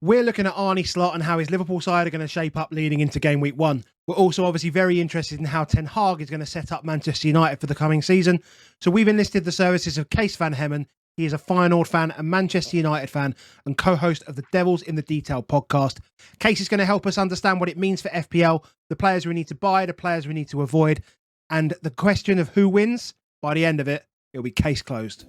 We're looking at Arne Slot and how his Liverpool side are going to shape up leading into game week 1. We're also obviously very interested in how Ten Hag is going to set up Manchester United for the coming season. So we've enlisted the services of Kees Van Hemmen. He is a Feyenoord fan, a Manchester United fan, and co-host of the Devils in the Detail podcast. Kees is going to help us understand what it means for FPL, the players we need to buy, the players we need to avoid, and the question of who wins. By the end of it, it'll be case closed.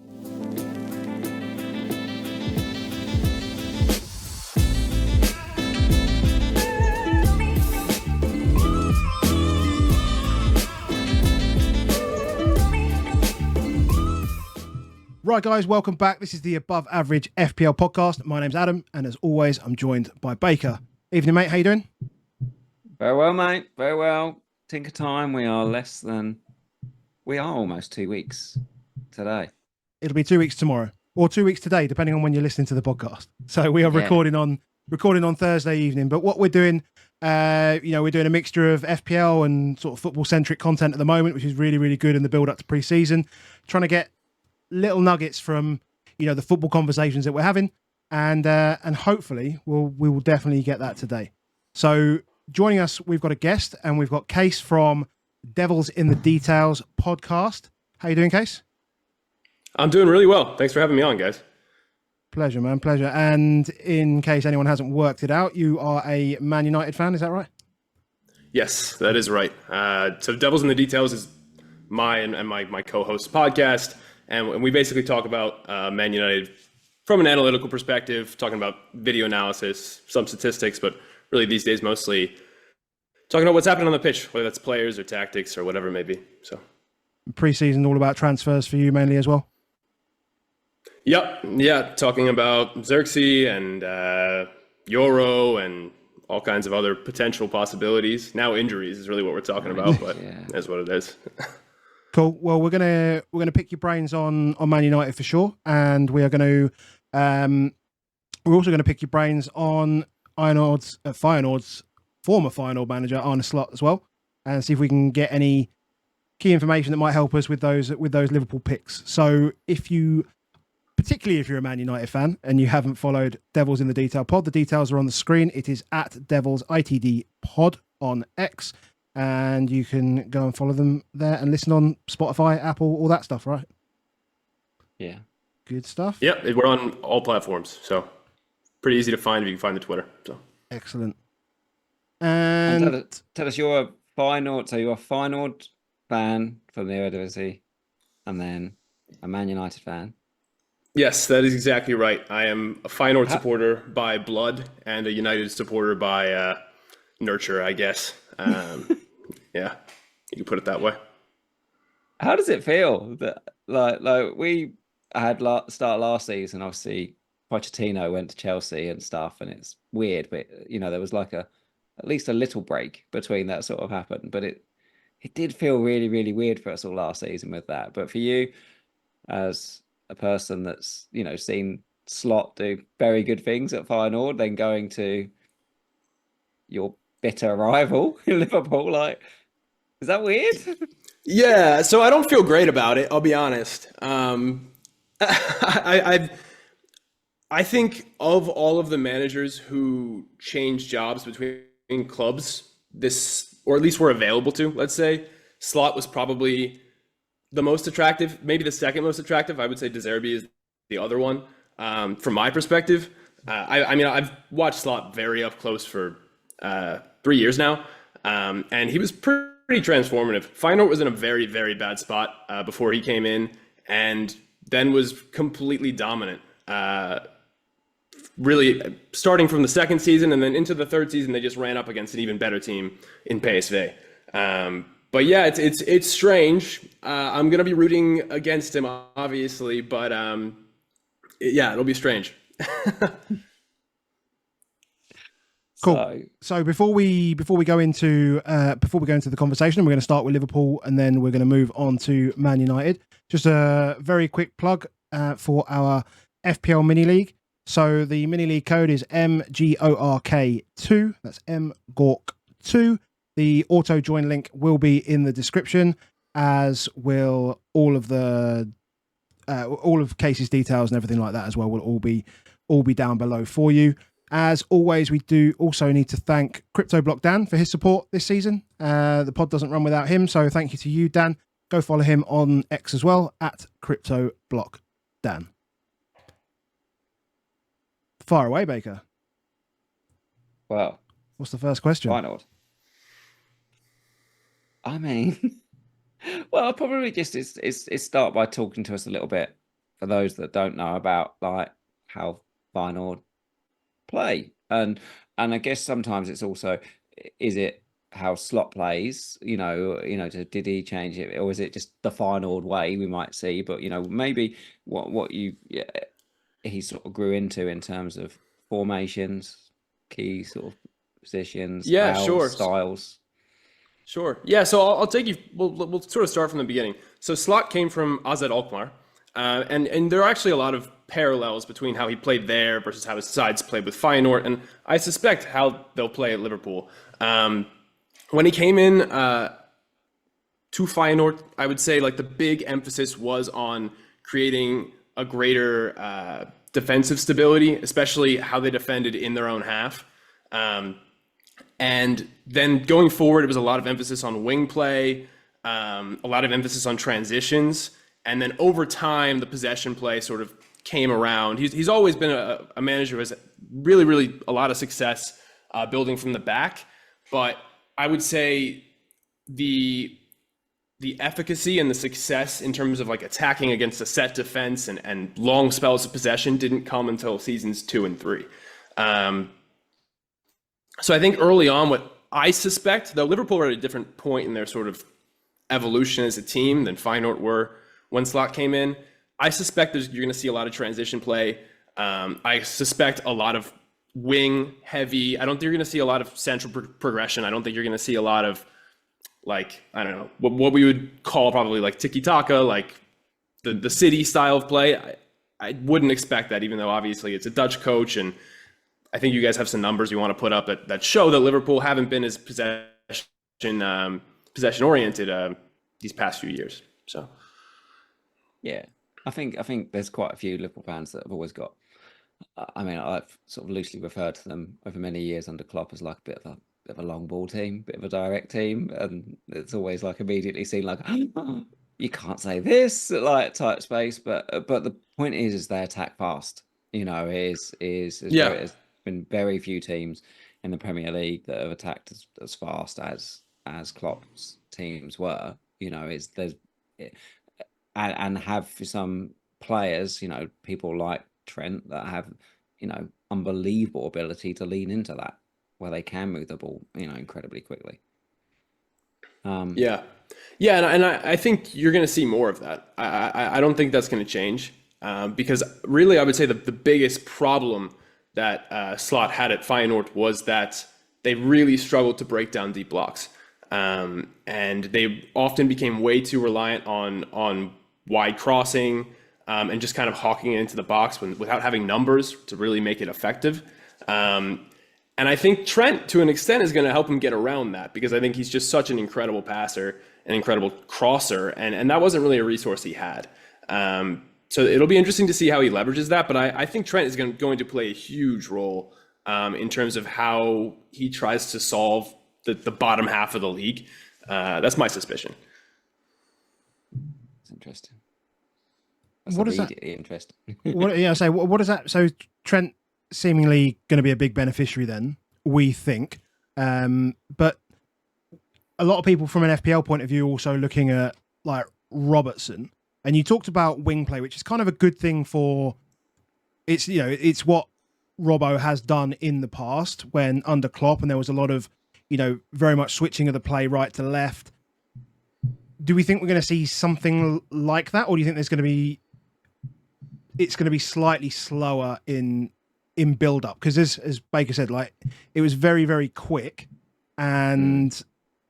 Right, guys, welcome back. This is the Above Average FPL podcast. My name's Adam, and as always, I'm joined by Baker. Evening, mate. How you doing? Very well, mate. Very well. Tinker time. We are almost 2 weeks today. It'll be 2 weeks tomorrow, or 2 weeks today, depending on when you're listening to the podcast. So we are recording on Thursday evening. But what we're doing, we're doing a mixture of FPL and sort of football-centric content at the moment, which is really, really good in the build-up to pre-season. Trying to get little nuggets from the football conversations that we're having, and hopefully we will definitely get that today. So joining us, we've got a guest, and we've got Kees from Devils in the Details podcast. How you doing, Kees? I'm doing really well. Thanks for having me on, guys. Pleasure, man. Pleasure. And in case anyone hasn't worked it out, you are a Man United fan, is that right? Yes, that is right. So Devils in the Details is my co-host's podcast. And we basically talk about Man United from an analytical perspective, talking about video analysis, some statistics, but really these days mostly talking about what's happening on the pitch, whether that's players or tactics or whatever it may be. So pre-season all about transfers for you mainly as well? Yep. Yeah, talking about Zirkzee and Euro and all kinds of other potential possibilities. Now injuries is really what we're talking about, but that's what it is. Cool. Well, we're gonna pick your brains on Man United for sure, and we are we're also going to pick your brains on Feyenoord's former Feyenoord manager Arne Slot as well, and see if we can get any key information that might help us with those Liverpool picks. So, particularly if you're a Man United fan and you haven't followed Devils in the Detail pod, the details are on the screen. It is at Devils ITD Pod on X. And you can go and follow them there and listen on Spotify, Apple, all that stuff, right? Yeah. Good stuff. Yep, we're on all platforms, so pretty easy to find if you can find the Twitter. So excellent. And tell us you're a Feyenoord, so you're a Feyenoord fan from the Eredivisie, and then a Man United fan. Yes, that is exactly right. I am a Feyenoord supporter by blood and a United supporter by nurture, I guess. Yeah, you can put it that way. How does it feel that like we had start last season? Obviously, Pochettino went to Chelsea and stuff, and it's weird, but there was like at least a little break between that sort of happened. But it did feel really, really weird for us all last season with that. But for you, as a person that's seen Slot do very good things at Feyenoord, then going to your bitter rival in Liverpool, is that weird? Yeah, so I don't feel great about it, I'll be honest. I think of all of the managers who changed jobs between clubs, or at least were available to, let's say, Slot was probably the most attractive, maybe the second most attractive. I would say De Zerbi is the other one. From my perspective, I've watched Slot very up close for 3 years now, and he was pretty transformative. Feyenoord was in a very, very bad spot before he came in, and then was completely dominant. Really, starting from the second season and then into the third season, they just ran up against an even better team in PSV. But yeah, it's strange. I'm gonna be rooting against him, obviously, but it'll be strange. Cool. So before we go into the conversation, we're going to start with Liverpool, and then we're going to move on to Man United. Just a very quick plug for our FPL mini league. So the mini league code is MGORK2. That's MGORK2. The auto join link will be in the description, as will all of Kees's details and everything like that as well. Will all be down below for you. As always, we do also need to thank Crypto Block Dan for his support this season. The pod doesn't run without him, so thank you to you, Dan. Go follow him on X as well, at Crypto Block Dan. Far away, Baker. Well, what's the first question? Feyenoord. I mean, well, I'll probably just it's start by talking to us a little bit for those that don't know about like how Feyenoord play, and I guess sometimes it's also, is it how Slot plays? Did he change it, or is it just the Feyenoord way we might see? But maybe what he sort of grew into in terms of formations, key sort of positions, styles. Sure. Yeah, so I'll take you, we'll sort of start from the beginning. So Slot came from AZ Alkmaar, and there are actually a lot of parallels between how he played there versus how his sides played with Feyenoord, and I suspect how they'll play at Liverpool. When he came in to Feyenoord, I would say like the big emphasis was on creating a greater defensive stability, especially how they defended in their own half. And then going forward, it was a lot of emphasis on wing play, a lot of emphasis on transitions. And then over time, the possession play sort of came around. He's always been a manager who has really, really a lot of success building from the back. But I would say the efficacy and the success in terms of like attacking against a set defense and long spells of possession didn't come until seasons 2 and 3. So I think early on, what I suspect, though Liverpool were at a different point in their sort of evolution as a team than Feyenoord were when Slot came in, I suspect you're going to see a lot of transition play. I suspect a lot of wing heavy. I don't think you're going to see a lot of central progression. I don't think you're going to see a lot of like, I don't know, what we would call probably like tiki-taka, like the City style of play. I wouldn't expect that, even though obviously it's a Dutch coach, and I think you guys have some numbers you want to put up that show that Liverpool haven't been as possession oriented these past few years. So, yeah, I think there's quite a few Liverpool fans that have always got. I mean, I've sort of loosely referred to them over many years under Klopp as like a bit of a long ball team, bit of a direct team, and it's always like immediately seen like, oh, you can't say this, like type space. But the point is they attack fast. There's been very few teams in the Premier League that have attacked as fast as Klopp's teams were. And have some players, people like Trent that have, unbelievable ability to lean into that, where they can move the ball, incredibly quickly. And I think you're going to see more of that. I don't think that's going to change because really I would say the biggest problem that Slot had at Feyenoord was that they really struggled to break down deep blocks. And they often became way too reliant on wide crossing and just kind of hawking it into the box without having numbers to really make it effective. And I think Trent, to an extent, is going to help him get around that, because I think he's just such an incredible passer, an incredible crosser, and that wasn't really a resource he had. So it'll be interesting to see how he leverages that, but I think Trent is going to play a huge role in terms of how he tries to solve the bottom half of the league. That's my suspicion. It's interesting. What is that? Interesting. What is that? So Trent seemingly going to be a big beneficiary then, we think. But a lot of people from an FPL point of view also looking at like Robertson. And you talked about wing play, which is kind of a good thing for it's what Robbo has done in the past when under Klopp, and there was a lot of, very much switching of the play right to left. Do we think we're going to see something like that, or do you think it's going to be slightly slower in build up? Because as Baker said, like it was very, very quick, and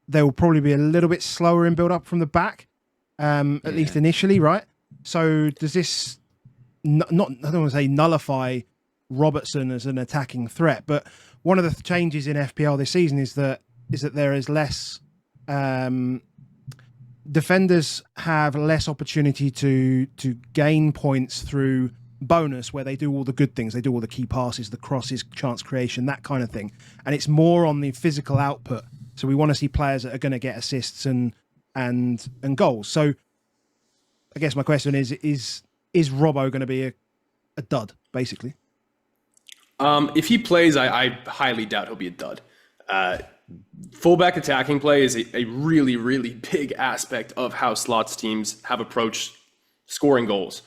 they will probably be a little bit slower in build up from the back. At least initially, right? So does this I don't want to say nullify Robertson as an attacking threat, but one of the changes in FPL this season is that there is less defenders have less opportunity to gain points through bonus where they do all the good things. They do all the key passes, the crosses, chance creation, that kind of thing. And it's more on the physical output. So we want to see players that are going to get assists and goals. So I guess my question is Robbo going to be a dud, basically? If he plays, I highly doubt he'll be a dud. Fullback attacking play is a really, really big aspect of how Slot's teams have approached scoring goals.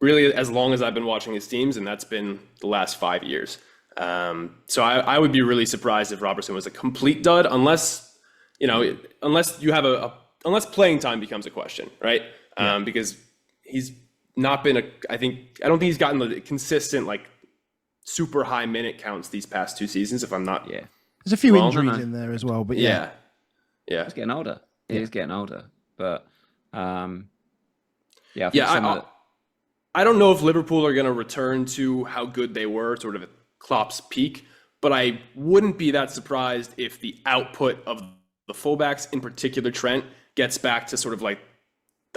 Really, as long as I've been watching his teams, and that's been the last 5 years. So I would be really surprised if Robertson was a complete dud, unless you have unless playing time becomes a question, right? Because he's not been I don't think he's gotten the consistent, like, super high minute counts these past 2 seasons, if I'm not. Yeah. There's a few injuries in there as well, but yeah. He's getting older. He's getting older. But I don't know if Liverpool are going to return to how good they were sort of at Klopp's peak, but I wouldn't be that surprised if the output of the fullbacks, in particular Trent, gets back to sort of like,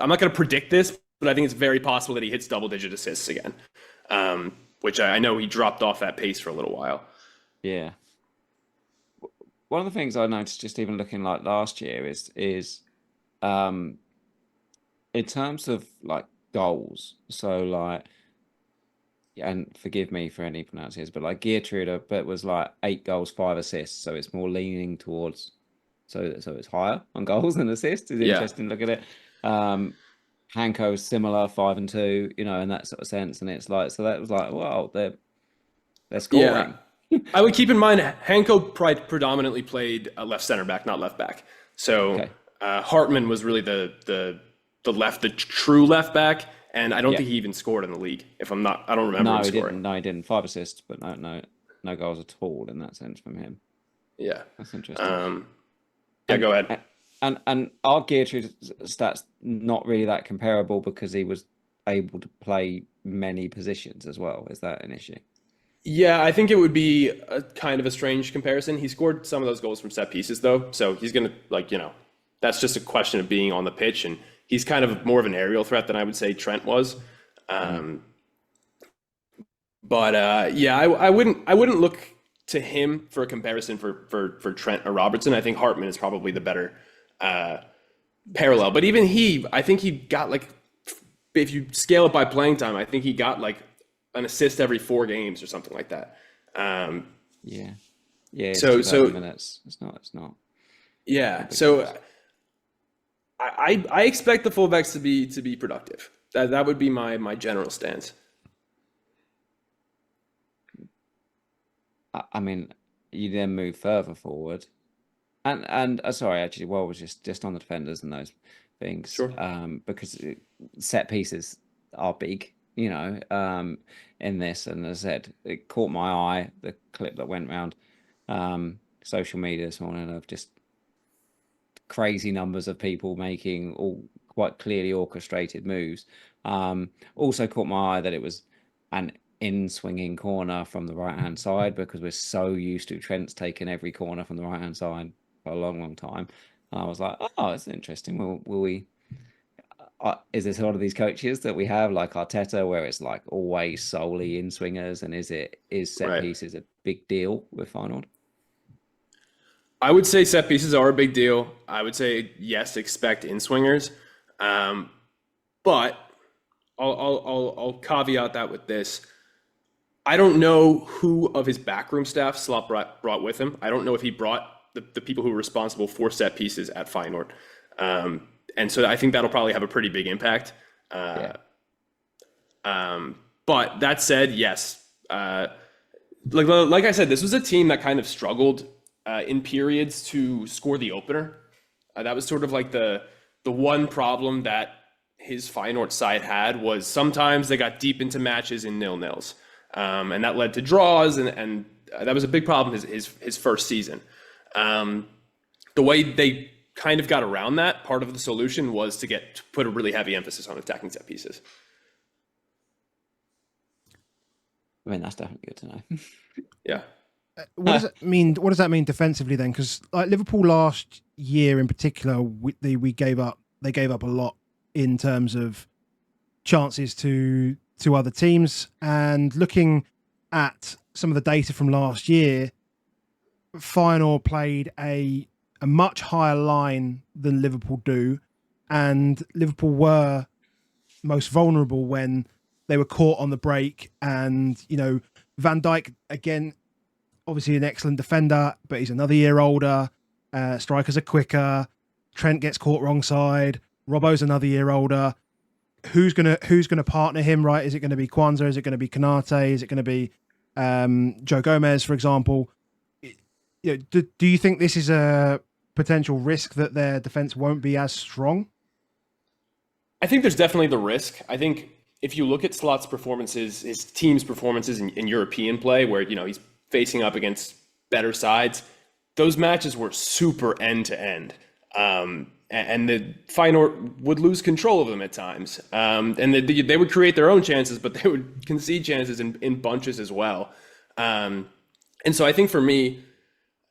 I'm not going to predict this, but I think it's very possible that he hits double-digit assists again, which I know he dropped off that pace for a little while. Yeah. One of the things I noticed just even looking like last year is in terms of like goals. So like, and forgive me for any pronunciations, but like Geertrude, but was like 8 goals, 5 assists. So it's more leaning towards, so it's higher on goals than assists. It's interesting to look at it. Hanko similar, 5 and 2, in that sort of sense. And it's like, so that was like, wow, they're scoring. Yeah. I would keep in mind Hanko predominantly played left center back, not left back. So Hartman was really the true left back, and I don't think he even scored in the league. I don't remember him scoring. No, he didn't. 5 assists, but no goals at all in that sense from him. Yeah, that's interesting. Go ahead. And our Geertrude stats not really that comparable because he was able to play many positions as well. Is that an issue? Yeah, I think it would be a kind of a strange comparison. He scored some of those goals from set pieces, though. So he's going to, that's just a question of being on the pitch. And he's kind of more of an aerial threat than I would say Trent was. I wouldn't look to him for a comparison for Trent or Robertson. I think Hartman is probably the better parallel. But even I think he got, like, if you scale it by playing time, I think he got, like, an assist every 4 games or something like that. So minutes. It's not. Yeah. So I expect the fullbacks to be productive. That would be my general stance. I mean, you then move further forward, and sorry, actually, well, was just on the defenders and those things. Sure. Because set pieces are big. In this, and as I said, it caught my eye, the clip that went around social media this morning of just crazy numbers of people making all quite clearly orchestrated moves. Also caught my eye that it was an in-swinging corner from the right-hand side, because we're so used to Trent's taking every corner from the right-hand side for a long, long time. And I was like, oh, that's interesting. Will we... is this one of these coaches that we have, like Arteta, where it's like always solely in swingers, and is set pieces a big deal with Feyenoord? I would say set pieces are a big deal. I would say yes, expect in swingers, but I'll caveat that with this. I don't know who of his backroom staff Slot brought with him. I don't know if he brought the people who were responsible for set pieces at Feyenoord. And so I think that'll probably have a pretty big impact. But that said, yes. Like I said, this was a team that kind of struggled in periods to score the opener. That was sort of like the one problem that his Feyenoord side had, was sometimes they got deep into matches in 0-0s. And that led to draws, and that was a big problem his first season. The way they kind of got around that, part of the solution was to put a really heavy emphasis on attacking set pieces. I mean, that's definitely good to know. Yeah. What does that mean? What does that mean defensively then? Because like Liverpool last year in particular, they gave up a lot in terms of chances to other teams. And looking at some of the data from last year, Feyenoord played a much higher line than Liverpool do, and Liverpool were most vulnerable when they were caught on the break. And Van Dijk, again, obviously an excellent defender, but he's another year older. Strikers are quicker. Trent gets caught wrong side. Robbo's another year older. Who's gonna partner him, right? Is it going to be Kwanzaa? Is it going to be Konate? Is it going to be Joe Gomez, for example? Do you think this is a potential risk that their defense won't be as strong? I think there's definitely the risk. I think if you look at Slot's performances, his team's performances in European play, where he's facing up against better sides, those matches were super end to end. And the Feyenoord would lose control of them at times. And they would create their own chances, but they would concede chances in bunches as well. And so I think for me,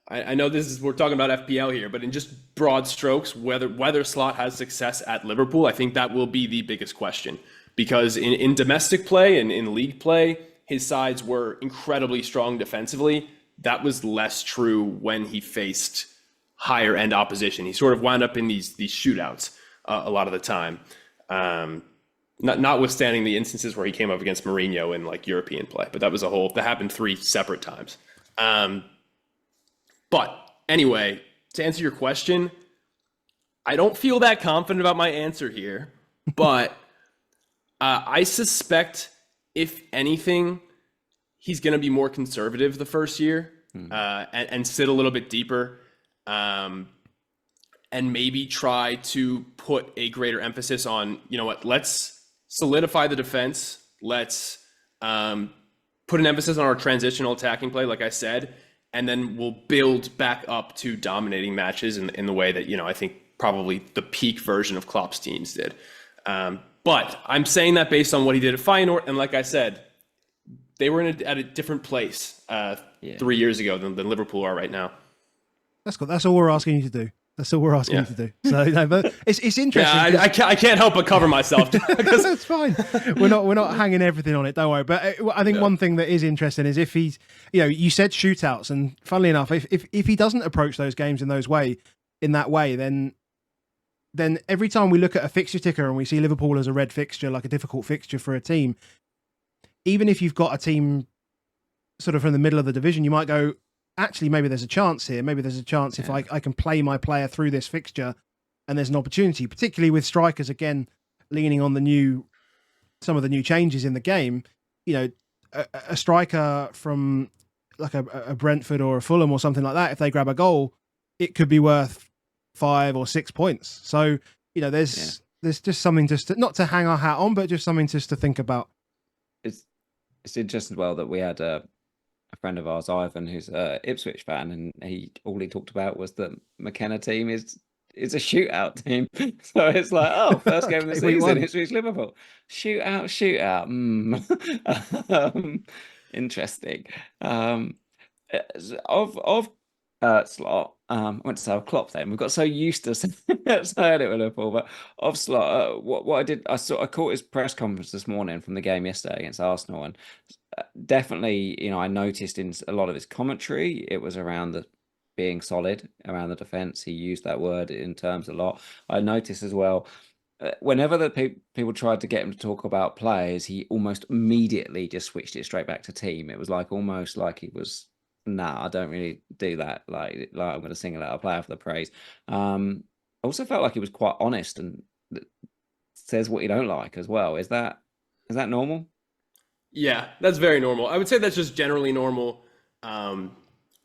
I know we're talking about FPL here, but in just broad strokes, whether Slot has success at Liverpool, I think that will be the biggest question. Because in domestic play and in league play, his sides were incredibly strong defensively. That was less true when he faced higher end opposition. He sort of wound up in these shootouts a lot of the time. Notwithstanding the instances where he came up against Mourinho in like European play, but that happened 3 separate times. But anyway, to answer your question, I don't feel that confident about my answer here, but I suspect, if anything, he's going to be more conservative the first year and sit a little bit deeper. And maybe try to put a greater emphasis on, let's solidify the defense. Let's put an emphasis on our transitional attacking play, like I said, and then we'll build back up to dominating matches in the way that, I think probably the peak version of Klopp's teams did. But I'm saying that based on what he did at Feyenoord. And like I said, they were at a different place 3 years ago than Liverpool are right now. That's good. That's all we're asking you to do. That's all we're asking you to do. So, no, but it's interesting. Yeah, I can't help but cover myself. That's fine. We're not hanging everything on it. Don't worry. But I think one thing that is interesting is if he's, you said shootouts, and funnily enough, if he doesn't approach those games in that way, then every time we look at a fixture ticker and we see Liverpool as a red fixture, like a difficult fixture for a team, even if you've got a team sort of from the middle of the division, you might go, actually, maybe there's a chance here. Maybe there's a chance if I can play my player through this fixture, and there's an opportunity, particularly with strikers, again, leaning on some of the new changes in the game. A striker from like a Brentford or a Fulham or something like that, if they grab a goal, it could be worth 5 or 6 points. So, there's just something not to hang our hat on, but just something just to think about. It's interesting as well that we had a friend of ours, Ivan, who's an Ipswich fan, and all he talked about was that McKenna team is a shootout team. So it's like, first game of the season, Ipswich Liverpool. Shootout. Interesting. Of Slot, I went to say Klopp then. We've got so used to saying it with Liverpool, but of Slot, what I did, I caught his press conference this morning from the game yesterday against Arsenal, and definitely, I noticed in a lot of his commentary, it was around being solid around the defense. He used that word in terms a lot. I noticed as well, whenever the people tried to get him to talk about players, he almost immediately just switched it straight back to team. It was almost like he was, I don't really do that. Like I'm going to single out a player for the praise. I also felt like he was quite honest and says what you don't like as well. Is that normal? Yeah, that's very normal. I would say that's just generally normal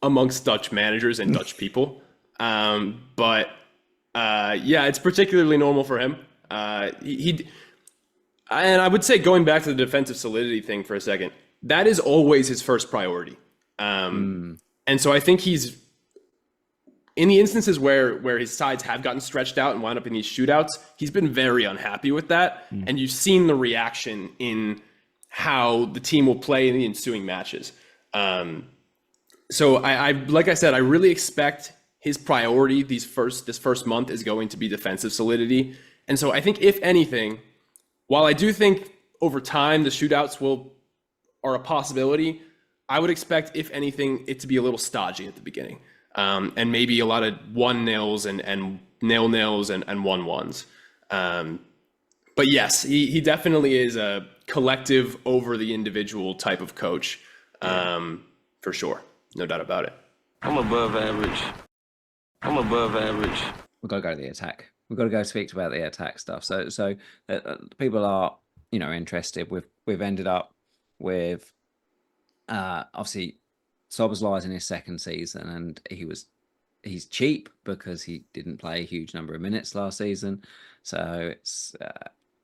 amongst Dutch managers and Dutch people. But it's particularly normal for him. And I would say, going back to the defensive solidity thing for a second, that is always his first priority. And so I think he's, in the instances where his sides have gotten stretched out and wound up in these shootouts, he's been very unhappy with that. And you've seen the reaction in how the team will play in the ensuing matches. So I like I said, I really expect his priority this first month is going to be defensive solidity. And so I think, if anything, while I do think over time the shootouts are a possibility, I would expect, if anything, it to be a little stodgy at the beginning, and maybe a lot of 1-0s and 0-0s and 1-1s. But yes, he definitely is a collective over the individual type of coach, for sure, no doubt about it. I'm above average. We've got to go to the attack. We've got to go speak about the attack stuff. So people are, interested. We've ended up with obviously Szoboszlai's in his second season, and he's cheap because he didn't play a huge number of minutes last season. So it's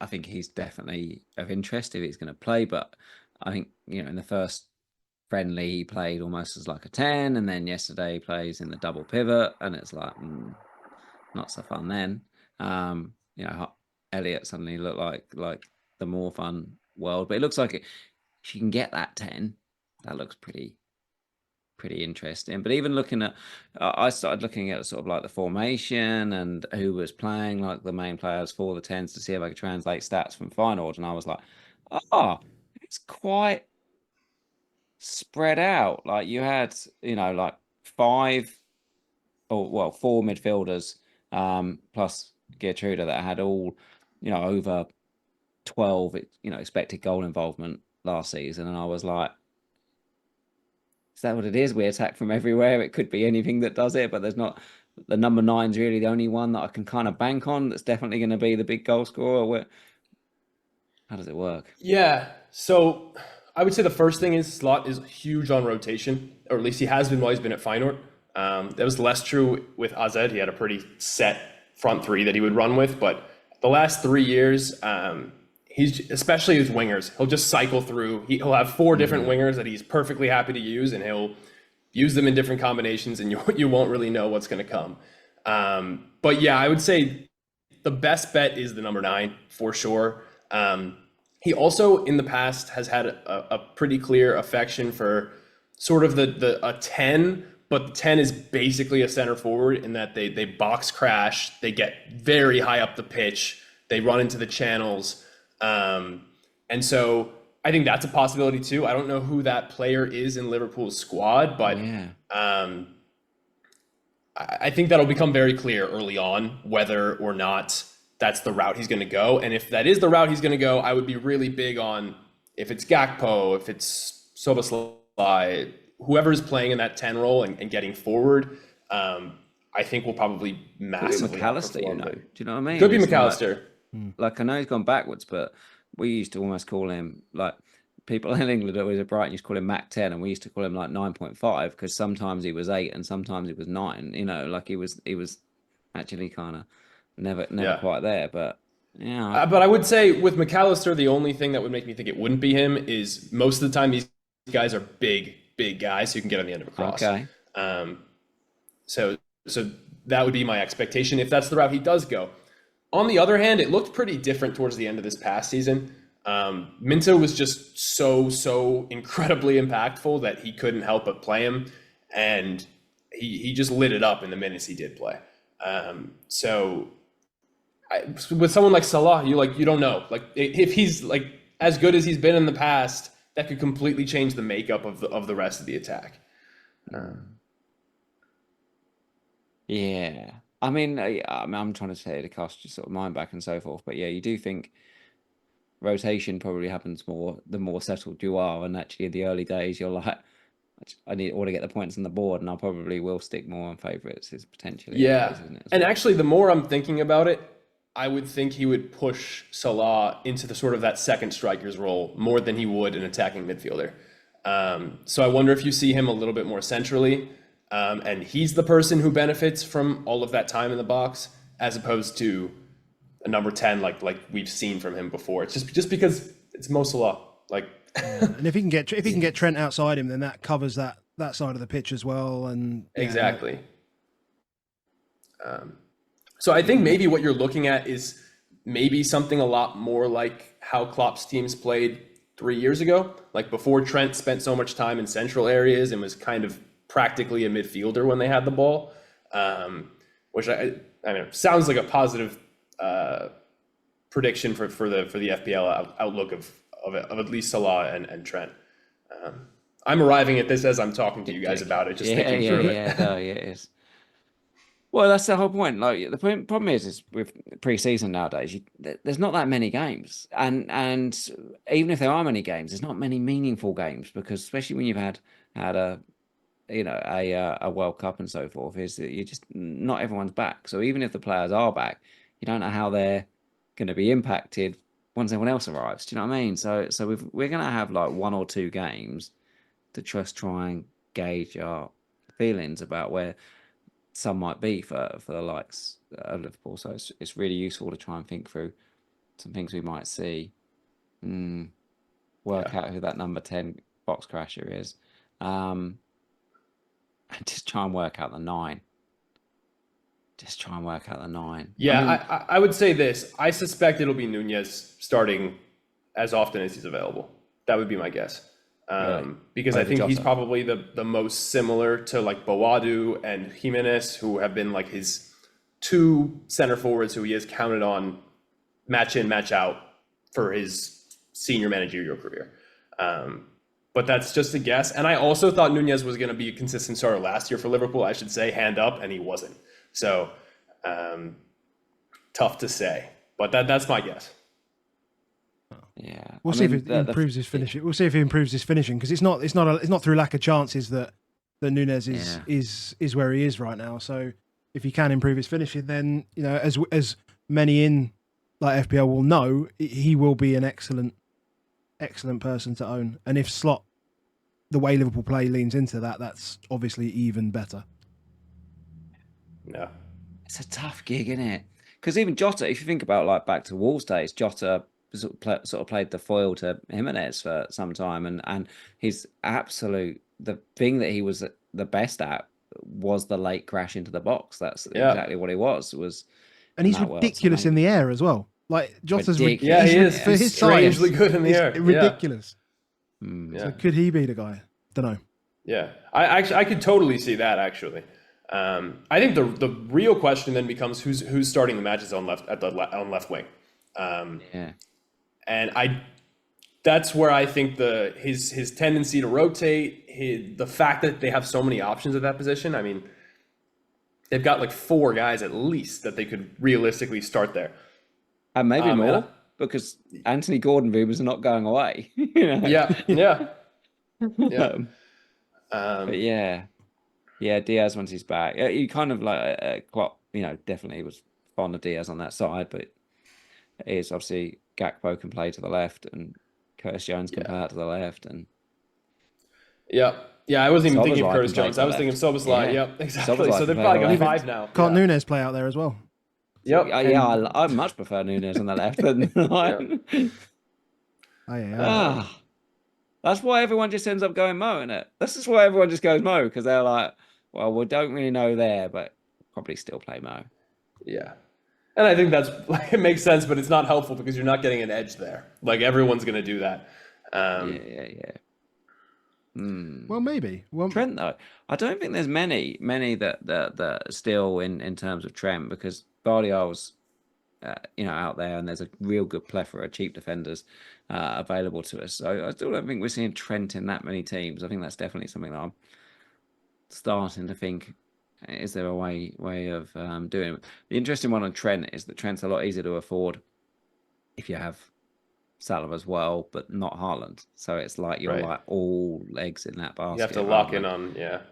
I think he's definitely of interest if he's going to play. But I think in the first friendly he played almost as like a 10, and then yesterday he plays in the double pivot, and it's like not so fun then. Elliot suddenly looked like the more fun world, but it looks like if you can get that 10, that looks pretty interesting. But even looking at, I started looking at sort of like the formation and who was playing, like the main players for the 10s, to see if I could translate stats from Feyenoord, and I was like, it's quite spread out. Like you had, like four midfielders, plus Gertruda, that had all, over 12, expected goal involvement last season. And I was like, is that what it is? We attack from everywhere. It could be anything that does it, but there's not. The number 9's really the only one that I can kind of bank on that's definitely going to be the big goal scorer. How does it work? Yeah, so I would say the first thing is Slot is huge on rotation, or at least he has been while he's been at Feyenoord. That was less true with AZ. He had a pretty set front three that he would run with, but the last 3 years, he's, especially his wingers, he'll just cycle through. He'll have 4 different wingers that he's perfectly happy to use, and he'll use them in different combinations, and you won't really know what's going to come. But yeah, I would say the best bet is the number 9 for sure. He also in the past has had a pretty clear affection for sort of a 10, but the 10 is basically a center forward in that they box crash, they get very high up the pitch, they run into the channels. And so I think that's a possibility too. I don't know who that player is in Liverpool's squad, but I think that'll become very clear early on whether or not that's the route he's going to go. And if that is the route he's going to go, I would be really big on, if it's Gakpo, if it's Szoboszlai, whoever's playing in that 10 role and getting forward, I think will probably massively McAllister, outperform do you know what I mean? Could be It's McAllister. Like I know he's gone backwards, but we used to almost call him, like people in England always at Brighton used to call him Mac 10, and we used to call him like 9.5 because sometimes he was 8 and sometimes he was 9. Like he was actually kind of never quite there. But yeah, but I would say with McAllister, the only thing that would make me think it wouldn't be him is most of the time these guys are big guys who can get on the end of a cross. Okay. So that would be my expectation if that's the route he does go. On the other hand, it looked pretty different towards the end of this past season. Minto was just so incredibly impactful that he couldn't help but play him, and he just lit it up in the minutes he did play. With someone like Salah, you don't know. Like if he's like as good as he's been in the past, that could completely change the makeup of the rest of the attack. Yeah. I mean, I'm trying to say to cast your sort of mind back and so forth, but yeah, you do think rotation probably happens more the more settled you are, and actually in the early days you're like, I want to get the points on the board, and I probably will stick more on favourites. Is potentially isn't it, and actually the more I'm thinking about it, I would think he would push Salah into the sort of that second striker's role more than he would an attacking midfielder. So I wonder if you see him a little bit more centrally, and he's the person who benefits from all of that time in the box, as opposed to a number 10 like we've seen from him before. It's just because it's Mo Salah. And if he can get Trent outside him, then that covers that side of the pitch as well. And exactly. So I think maybe what you're looking at is maybe something a lot more like how Klopp's teams played 3 years ago, like before Trent spent so much time in central areas and was kind of practically a midfielder when they had the ball, which I mean sounds like a positive prediction for the FPL outlook of at least Salah and Trent. I'm arriving at this as I'm talking to you guys about it, just thinking through it. No, yeah, it is. Well, that's the whole point. Like the problem is with pre-season nowadays, there's not that many games, and even if there are many games, there's not many meaningful games, because especially when you've had a a World Cup and so forth, is that you just not everyone's back. So even if the players are back, you don't know how they're going to be impacted once everyone else arrives. Do you know what I mean? So we're going to have like 1 or 2 games to just try and gauge our feelings about where some might be for the likes of Liverpool. So it's really useful to try and think through some things we might see, work out who that number 10 box crasher is, and just try and work out the 9. Just try and work out the 9. Yeah, I mean, I would say this. I suspect it'll be Nunez starting as often as he's available. That would be my guess. Really? Because I think he's probably the most similar to like Boadu and Jimenez, who have been like his 2 center forwards who he has counted on match in, match out for his senior managerial career. But that's just a guess. And I also thought Nunez was going to be a consistent starter last year for Liverpool, I should say, hand up, and he wasn't. So tough to say, but that's my guess. Yeah, We'll see if it improves his finishing. We'll see if he improves his finishing, because it's not through lack of chances that Nunez is where he is right now. So if he can improve his finishing, then as many in like FPL will know, he will be an excellent person to own. And if Slot, the way Liverpool play, leans into that, that's obviously even better. No, it's a tough gig, isn't it? Because even Jota, if you think about like back to Wolves days, Jota sort of played the foil to Jimenez for some time, and his the thing that he was the best at was the late crash into the box. That's exactly what he was. And he's ridiculous in the air as well. Like Jota's ridiculous. He is for his strangely size, good in the air. Ridiculous. Yeah. So could he be the guy? Don't know. Yeah, I could totally see that actually. I think the real question then becomes who's starting the matches on left wing. And that's where I think his tendency to rotate, the fact that they have so many options at that position. I mean, they've got like 4 guys at least that they could realistically start there. And maybe more, because Anthony Gordon Boomers are not going away. Yeah. But yeah, Diaz once he's back. You kind of like Klopp, definitely was fond of Diaz on that side, but it is obviously Gakpo can play to the left, and Curtis Jones can play out to the left, and I wasn't even thinking of Curtis Jones. I was thinking of Szoboszlai. Yep, exactly. So they've probably got 5 now. Can't Nunez play out there as well? Yep. I much prefer Nunez on the left than the line. That's why everyone just ends up going Mo, isn't it? This is why everyone just goes Mo, because they're like, well, we don't really know there, but probably still play Mo. Yeah. And I think that's it makes sense, but it's not helpful because you're not getting an edge there. Like everyone's going to do that. Well, maybe. Trent though, I don't think there's many that still in terms of Trent, because Bardiol's out there, and there's a real good plethora of cheap defenders available to us. So I still don't think we're seeing Trent in that many teams. I think that's definitely something that I'm starting to think. Is there a way of doing it? The interesting one on Trent is that Trent's a lot easier to afford if you have Salah as well, but not Haaland. So it's like you're like all eggs in that basket. You have to lock in on Yeah.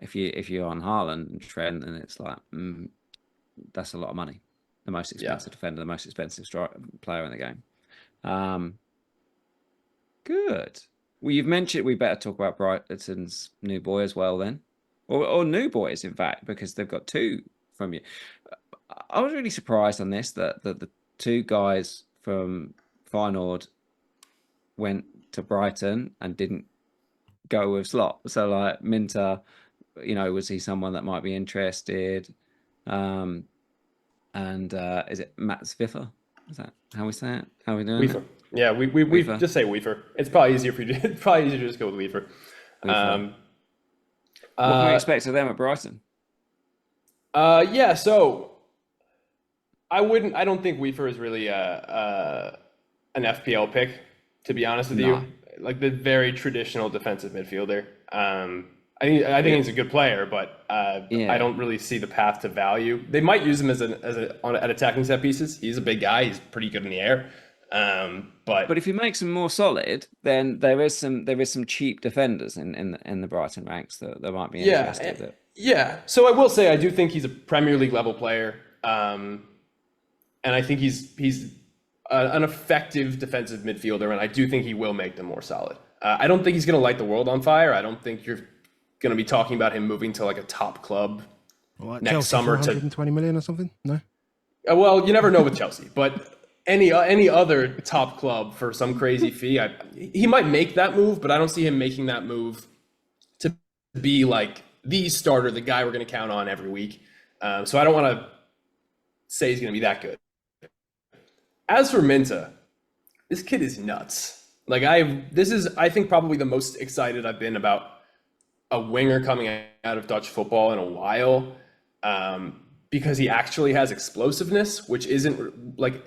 If you're on Haaland and Trent, then it's like that's a lot of money. The most expensive defender, the most expensive player in the game. Good. Well, you've mentioned we better talk about Brighton's new boy as well then. Or new boys, in fact, because they've got 2 from you. I was really surprised on this, that the 2 guys from Feyenoord went to Brighton and didn't go with Slot. So, like, Minter, was he someone that might be interested? And is it Matt Sviffer? Is that how we say it? How are we doing it? Yeah, we just say Weaver. It's probably easier for you. It's probably easier to just go with Weaver. What can we expect of them at Brighton? So I don't think Weaver is really an FPL pick, to be honest with No. you. Like the very traditional defensive midfielder. I think he's a good player, but Yeah. I don't really see the path to value. They might use him at attacking set pieces. He's a big guy. He's pretty good in the air. But if he makes them more solid, then there is some cheap defenders in the Brighton ranks that might be interested. Yeah. So I will say I do think he's a Premier League level player, and I think he's an effective defensive midfielder, and I do think he will make them more solid. I don't think he's going to light the world on fire. I don't think you're going to be talking about him moving to like a top club Like next Chelsea summer for 120 million or something. No. Well, you never know with Chelsea, but any other top club for some crazy fee, he might make that move, but I don't see him making that move to be like the starter, the guy we're going to count on every week. So I don't want to say he's going to be that good. As for Minta, this kid is nuts. Like this is, I think, probably the most excited I've been about a winger coming out of Dutch football in a while, because he actually has explosiveness, which isn't like,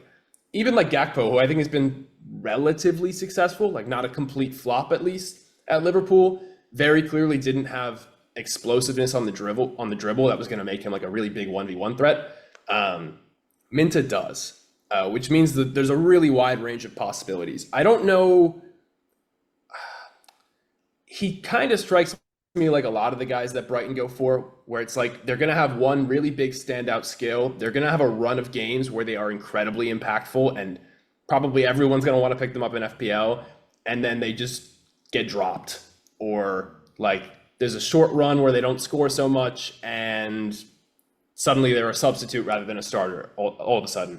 even like Gakpo, who I think has been relatively successful, like not a complete flop at least at Liverpool, very clearly didn't have explosiveness on the dribble that was going to make him like a really big 1v1 threat. Minta does, which means that there's a really wide range of possibilities. I don't know. He kind of strikes me like a lot of the guys that Brighton go for, where it's like they're going to have one really big standout skill. They're going to have a run of games where they are incredibly impactful, and probably everyone's going to want to pick them up in FPL, and then they just get dropped, or like there's a short run where they don't score so much and suddenly they're a substitute rather than a starter all of a sudden.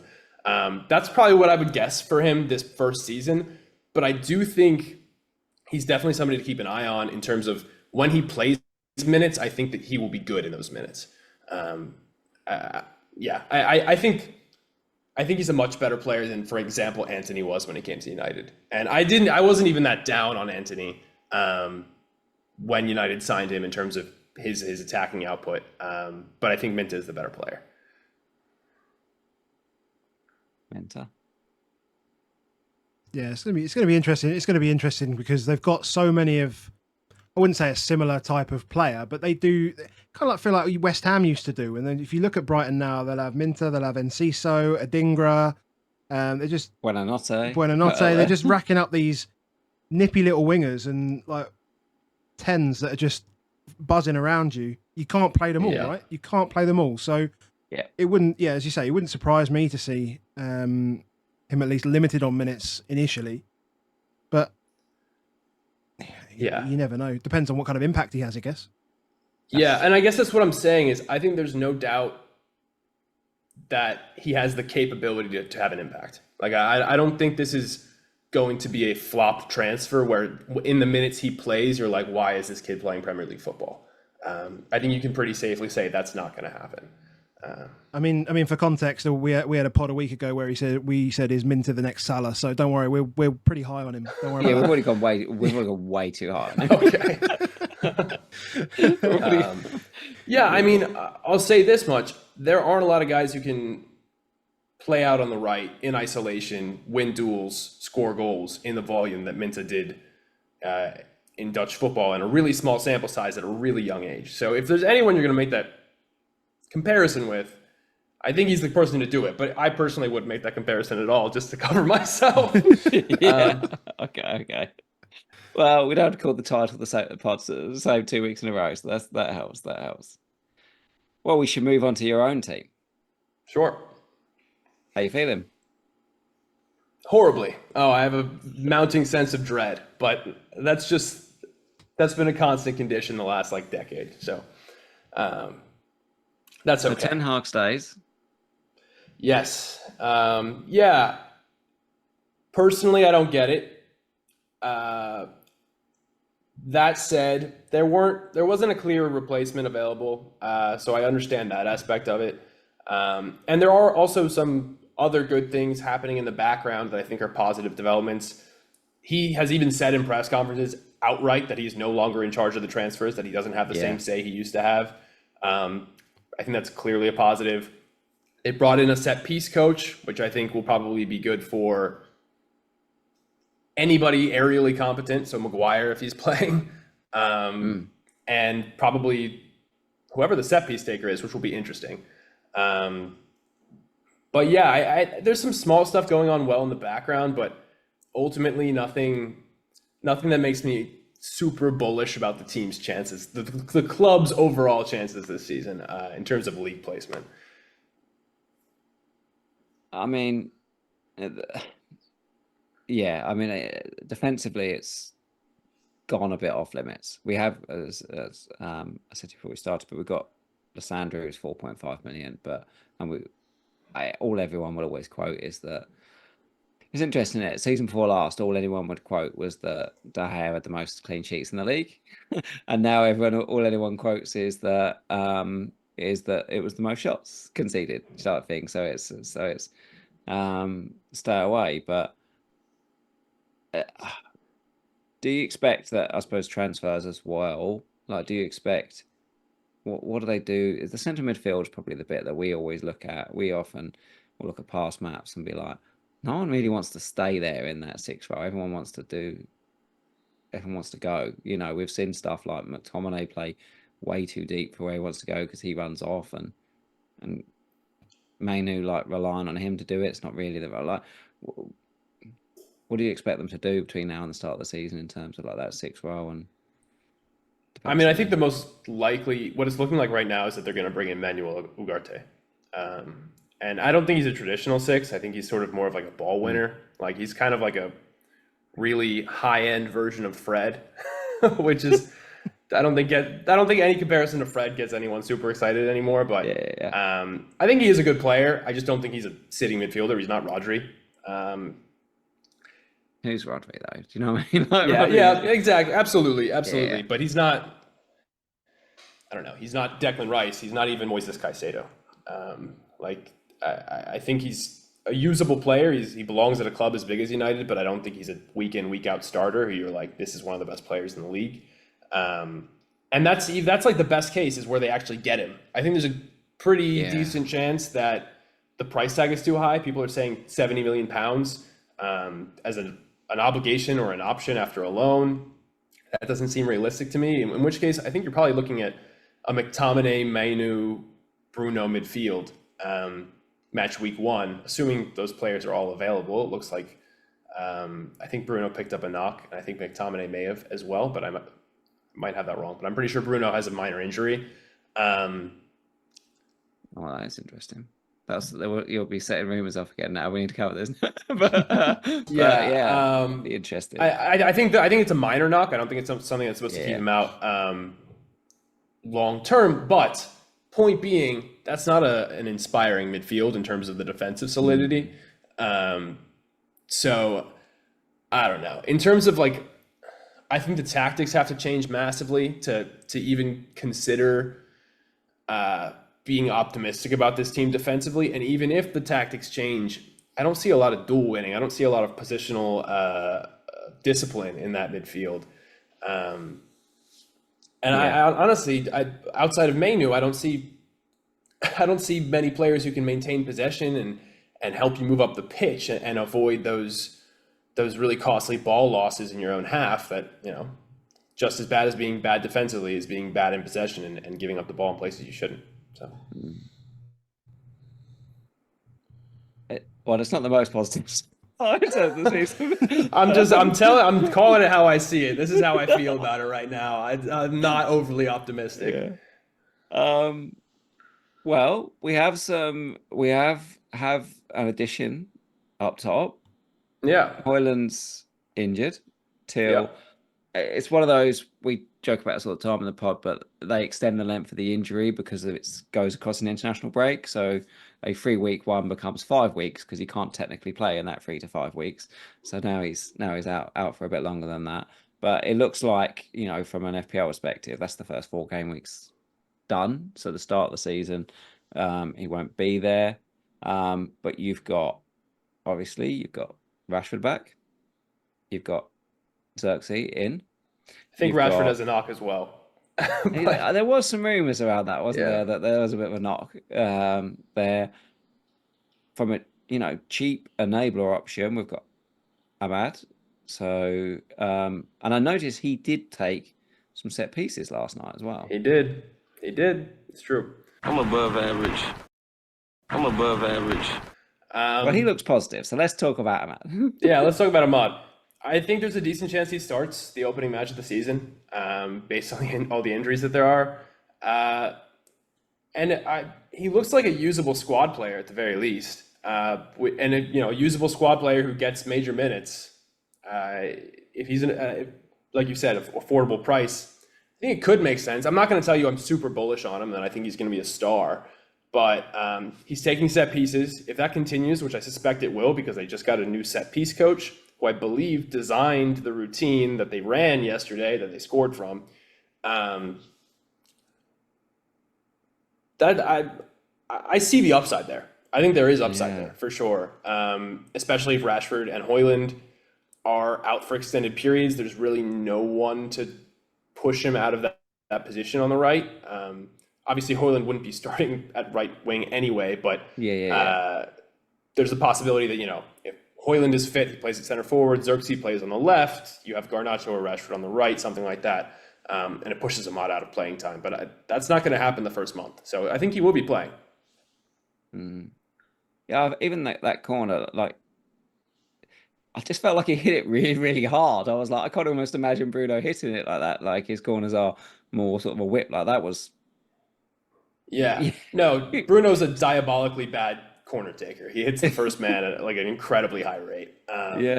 That's probably what I would guess for him this first season, but I do think he's definitely somebody to keep an eye on in terms of when he plays minutes. I think that he will be good in those minutes. I think he's a much better player than, for example, Antony was when he came to United. And I wasn't even that down on Antony when United signed him in terms of his attacking output. But I think Minta is the better player. Minta. Yeah, it's gonna be interesting. It's gonna be interesting because they've got so many of, I wouldn't say a similar type of player, but they do kind of like feel like West Ham used to do. And then if you look at Brighton now, they'll have Minta, they'll have Enciso, Adingra. They're just Buonanotte. They're just racking up these nippy little wingers and like tens that are just buzzing around you. You can't play them all, right? You can't play them all. So it wouldn't, as you say, it wouldn't surprise me to see him at least limited on minutes initially. But you never know. Depends on what kind of impact he has, I guess. Yeah, and I guess that's what I'm saying is I think there's no doubt that he has the capability to have an impact. Like I don't think this is going to be a flop transfer where in the minutes he plays, you're like, why is this kid playing Premier League football? I think you can pretty safely say that's not going to happen. I mean, for context, we had a pod a week ago where we said is Minta the next Salah. So don't worry, we're pretty high on him. Don't worry. Yeah, about we've already gone way too high. Okay. I mean, I'll say this much: there aren't a lot of guys who can play out on the right in isolation, win duels, score goals in the volume that Minta did in Dutch football in a really small sample size at a really young age. So if there's anyone you're going to make that comparison with, I think he's the person to do it. But I personally wouldn't make that comparison at all, just to cover myself. Okay. Well, we don't have to call the title the same 2 weeks in a row, so that helps. Well, we should move on to your own team. Sure. How you feeling? Horribly. Oh, I have a mounting sense of dread, but that's been a constant condition the last decade. So that's okay. The Ten Hag stays. Yes. Personally, I don't get it. That said, there wasn't a clear replacement available, so I understand that aspect of it. And there are also some other good things happening in the background that I think are positive developments. He has even said in press conferences outright that he's no longer in charge of the transfers, that he doesn't have the same say he used to have. I think that's clearly a positive. It brought in a set piece coach, which I think will probably be good for anybody aerially competent. So Maguire, if he's playing, and probably whoever the set piece taker is, which will be interesting. But yeah, there's some small stuff going on well in the background, but ultimately nothing that makes me super bullish about the team's chances, the club's overall chances this season in terms of league placement. I mean, yeah, I mean, defensively, it's gone a bit off limits. We have, as I said before we started, but we've got Lissandro, who's 4.5 million, all everyone will always quote is that it's interesting that season before last, all anyone would quote was that De Gea had the most clean sheets in the league, and now all anyone quotes is that it was the most shots conceded, sort of thing. So it's stay away. But do you expect that? I suppose transfers as well. Like, do you expect? What do they do? Is the centre midfield probably the bit that we always look at? We often will look at past maps and be like, no one really wants to stay there in that 6 row. Everyone wants to go. You know, we've seen stuff like McTominay play way too deep for where he wants to go because he runs off, and Mainu, like, relying on him to do it. It's not really the like. What do you expect them to do between now and the start of the season in terms of like that 6 row? And I mean, I think the most likely, what it's looking like right now, is that they're going to bring in Manuel Ugarte. And I don't think he's a traditional 6. I think he's sort of more of like a ball winner. Like, he's kind of like a really high-end version of Fred, which is, I don't think any comparison to Fred gets anyone super excited anymore. But I think he is a good player. I just don't think he's a sitting midfielder. He's not Rodri. Who's Rodri though? Do you know what I mean? Like, yeah, exactly, absolutely. Yeah. But he's not. I don't know. He's not Declan Rice. He's not even Moises Caicedo. I think he's a usable player. He belongs at a club as big as United, but I don't think he's a week in, week out starter who you're like, this is one of the best players in the league. And that's like the best case, is where they actually get him. I think there's a pretty decent chance that the price tag is too high. People are saying £70 million as an obligation or an option after a loan. That doesn't seem realistic to me. In which case, I think you're probably looking at a McTominay, Mainu, Bruno midfield match week 1, assuming those players are all available. It looks like I think Bruno picked up a knock, and I think McTominay may have as well, but I might have that wrong. But I'm pretty sure Bruno has a minor injury. Oh, that's interesting. You'll be setting rumors off again now. We need to cover this. Be interesting. I think it's a minor knock. I don't think it's something that's supposed to keep him out long term. But point being, that's not an inspiring midfield in terms of the defensive solidity. So I don't know. In terms of like, I think the tactics have to change massively to even consider being optimistic about this team defensively. And even if the tactics change, I don't see a lot of dual winning. I don't see a lot of positional discipline in that midfield. I honestly, outside of Mainu, I don't see many players who can maintain possession and help you move up the pitch and avoid those really costly ball losses in your own half that, you know, just as bad as being bad defensively is being bad in possession and giving up the ball in places you shouldn't. So. Well, it's not the most positive. I'm calling it how I see it. This is how I feel about it right now. I'm not overly optimistic. Yeah. Well, we have an addition up top. Yeah. Hoyland's injured till it's one of those, we joke about this all the time in the pod, but they extend the length of the injury because it goes across an international break. So a 3-week one becomes 5 weeks because he can't technically play in that 3 to 5 weeks. So now he's out for a bit longer than that. But it looks like, you know, from an FPL perspective, that's the first 4 game weeks done. So the start of the season, he won't be there. But you've got Rashford back. You've got Zirkzee in. I think Rashford has a knock as well. There was some rumours around that, wasn't there? That there was a bit of a knock there. from a cheap enabler option, we've got Ahmad. So and I noticed he did take some set pieces last night as well. He did. It's true. I'm above average. Well, he looks positive, so let's talk about Ahmad. Yeah, let's talk about Ahmad. I think there's a decent chance he starts the opening match of the season, based on all the injuries that there are. He looks like a usable squad player at the very least, and a usable squad player who gets major minutes. If he's like you said, affordable price, I think it could make sense. I'm not going to tell you I'm super bullish on him, that I think he's going to be a star, but he's taking set pieces. If that continues, which I suspect it will, because they just got a new set piece coach who I believe designed the routine that they ran yesterday that they scored from. That I see the upside there. I think there is upside there for sure. Especially if Rashford and Højlund are out for extended periods. There's really no one to push him out of that position on the right. Obviously, Højlund wouldn't be starting at right wing anyway, but there's a possibility that, if Højlund is fit, he plays at center forward, Zirkzee plays on the left, you have Garnacho or Rashford on the right, something like that. And it pushes Ahmad out of playing time. But that's not going to happen the first month. So I think he will be playing. Yeah, even that corner, like, I just felt like he hit it really, really hard. I was like, I can't almost imagine Bruno hitting it like that. Like, his corners are more sort of a whip. Like, that was... Yeah. No, Bruno's a diabolically bad corner taker. He hits the first man at like an incredibly high rate.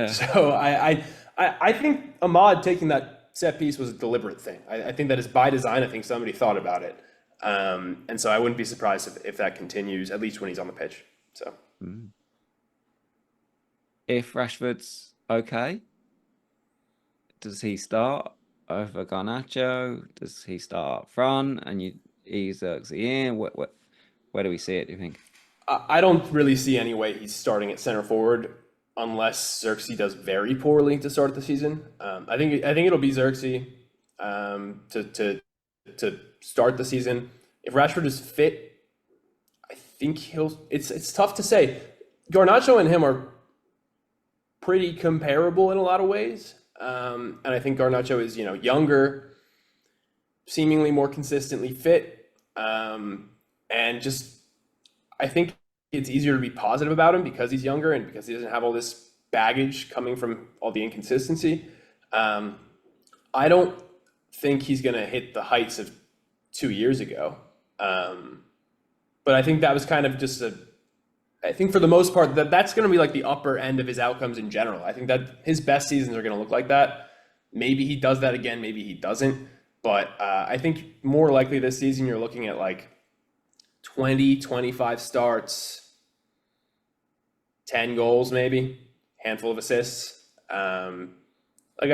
So I think Ahmad taking that set piece was a deliberate thing. I think that is by design. I think somebody thought about it. And so I wouldn't be surprised if that continues, at least when he's on the pitch. So if Rashford's okay, does he start over Garnacho? Does he start up front and you ease Zirkzee in? Where do we see it, do you think? I don't really see any way he's starting at center forward unless Zirkzee does very poorly to start the season. I think it'll be Zirkzee to start the season. If Rashford is fit, I think it's tough to say. Garnacho and him are pretty comparable in a lot of ways. And I think Garnacho is, younger, seemingly more consistently fit. And just, I think it's easier to be positive about him because he's younger and because he doesn't have all this baggage coming from all the inconsistency. I don't think he's going to hit the heights of 2 years ago. But I think that was kind of just I think for the most part that's going to be like the upper end of his outcomes in general. I think that his best seasons are going to look like that. Maybe he does that again. Maybe he doesn't. But I think more likely this season you're looking at like 20, 25 starts, 10 goals, maybe, handful of assists. I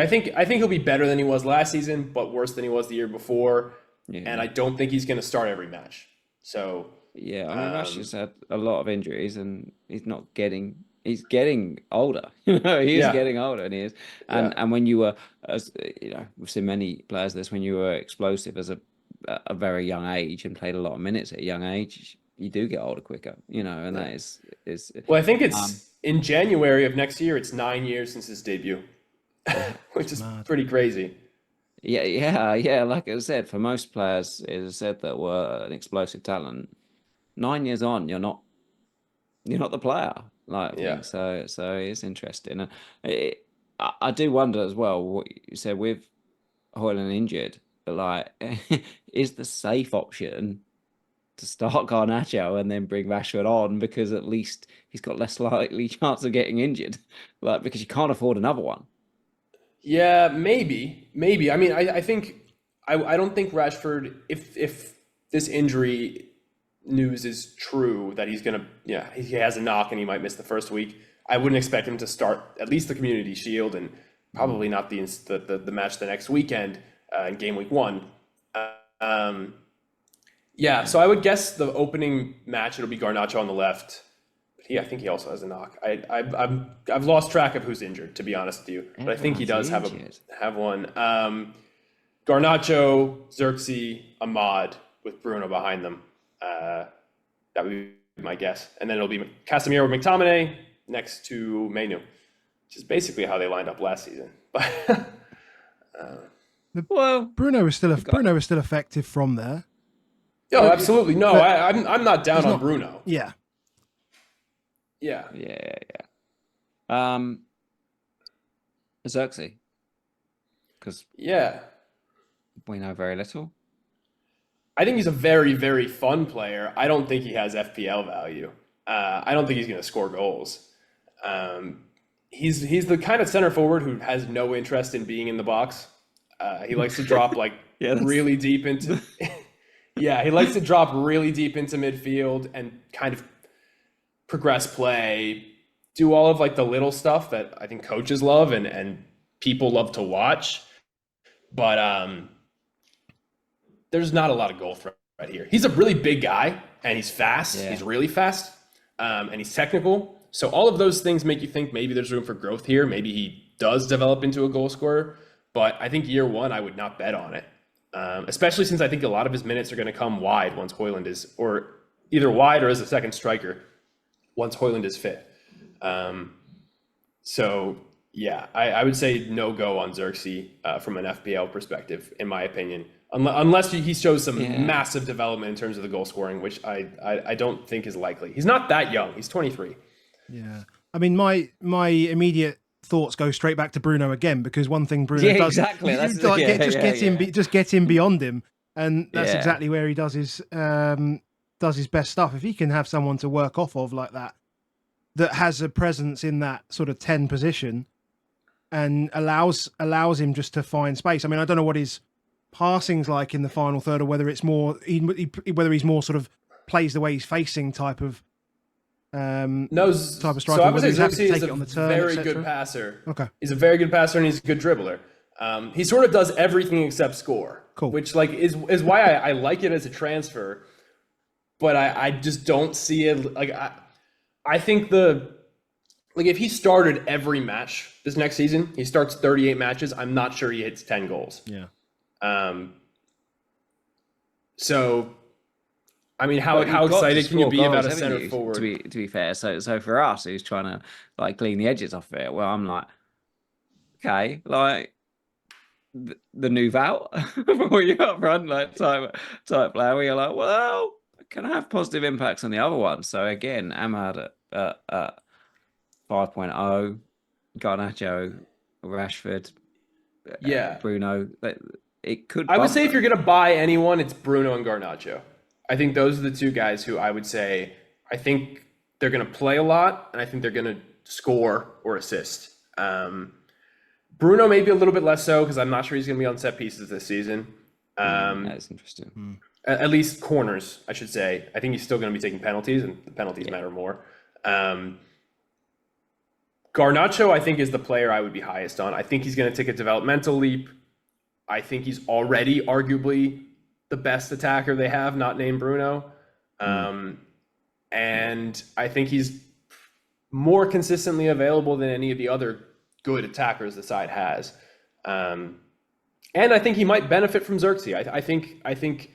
think he'll be better than he was last season, but worse than he was the year before. Yeah. And I don't think he's going to start every match. So yeah, I mean, Rashford's had a lot of injuries, and he's getting older. He is getting older, and he is. And when you were, we've seen many players this, when you were explosive as a very young age and played a lot of minutes at a young age, you do get older quicker, and that is. Well, I think it's in January of next year. It's 9 years since his debut, which is pretty crazy. Yeah. Like I said, for most players, it is said that were an explosive talent. 9 years on, you're not the player. So it's interesting. And I do wonder as well what you said with Højlund injured. Like, is the safe option to start Garnacho and then bring Rashford on because at least he's got less likely chance of getting injured, because you can't afford another one. Yeah, maybe. I mean, I think I don't think Rashford, if this injury news is true that he's gonna, he has a knock and he might miss the first week, I wouldn't expect him to start at least the Community Shield and probably not the match the next weekend in game week 1. So I would guess the opening match it'll be Garnacho on the left. I think he also has a knock. I've lost track of who's injured, to be honest with you, but I think he does have one. Garnacho, Zirkzee, Ahmad with Bruno behind them. That would my guess. And then it'll be Casemiro with McTominay next to Mainu, which is basically how they lined up last season. But Well, Bruno is still effective from there. oh, absolutely. No, I'm not down on not- Bruno. Yeah. Yeah. Zirkzee, because Yeah. we know very little. I think he's a very, very fun player. I don't think he has FPL value. I don't think he's going to score goals. He's the kind of center forward who has no interest in being in the box. He likes to drop really deep into. Yeah, he likes to drop really deep into midfield and kind of progress play, do all of like the little stuff that I think coaches love and people love to watch. But there's not a lot of goal threat right here. He's a really big guy and he's fast. Yeah. He's really fast and he's technical. So all of those things make you think maybe there's room for growth here. Maybe he does develop into a goal scorer. But I think year one, I would not bet on it. Especially since I think a lot of his minutes are going to come wide once Højlund is, or either wide or as a second striker once Højlund is fit. So yeah, I would say no go on Zirkzee from an FPL perspective, in my opinion, unless he shows some massive development in terms of the goal scoring, which I don't think is likely. He's not that young. He's 23. Yeah, I mean, my immediate thoughts go straight back to Bruno again, because one thing Bruno does, exactly. Just get him beyond him, and that's exactly where he does his best stuff. If he can have someone to work off of like that has a presence in that sort of 10 position and allows him just to find space. I mean, I don't know what his passing's like in the final third, or whether it's more whether he's more sort of plays the way he's facing type of type of striker. So I would say Zirkzee is a very good passer. Okay, he's a very good passer and he's a good dribbler. He sort of does everything except score. Cool. Which is why I like it as a transfer, but I just don't see it. Like I think if he started every match this next season, he starts 38 matches. I'm not sure he hits 10 goals. Yeah. So. I mean, how excited can you be about a center forward? To be fair, so for us, who's trying to like clean the edges off it, well, I'm like, okay, like the new Val for you up front, like type player, where you're like, well, can I have positive impacts on the other one? So again, Ahmad at 5.0, Garnacho, Rashford, Bruno. It could. I would say if you're gonna buy anyone, it's Bruno and Garnacho. I think those are the two guys who I would say, I think they're going to play a lot and I think they're going to score or assist. Bruno maybe a little bit less so because I'm not sure he's going to be on set pieces this season. That's interesting. At least corners, I should say. I think he's still going to be taking penalties and the penalties matter more. Garnacho, I think, is the player I would be highest on. I think he's going to take a developmental leap. I think he's already arguably the best attacker they have, not named Bruno. And I think he's more consistently available than any of the other good attackers the side has. And I think he might benefit from Zirkzee. I think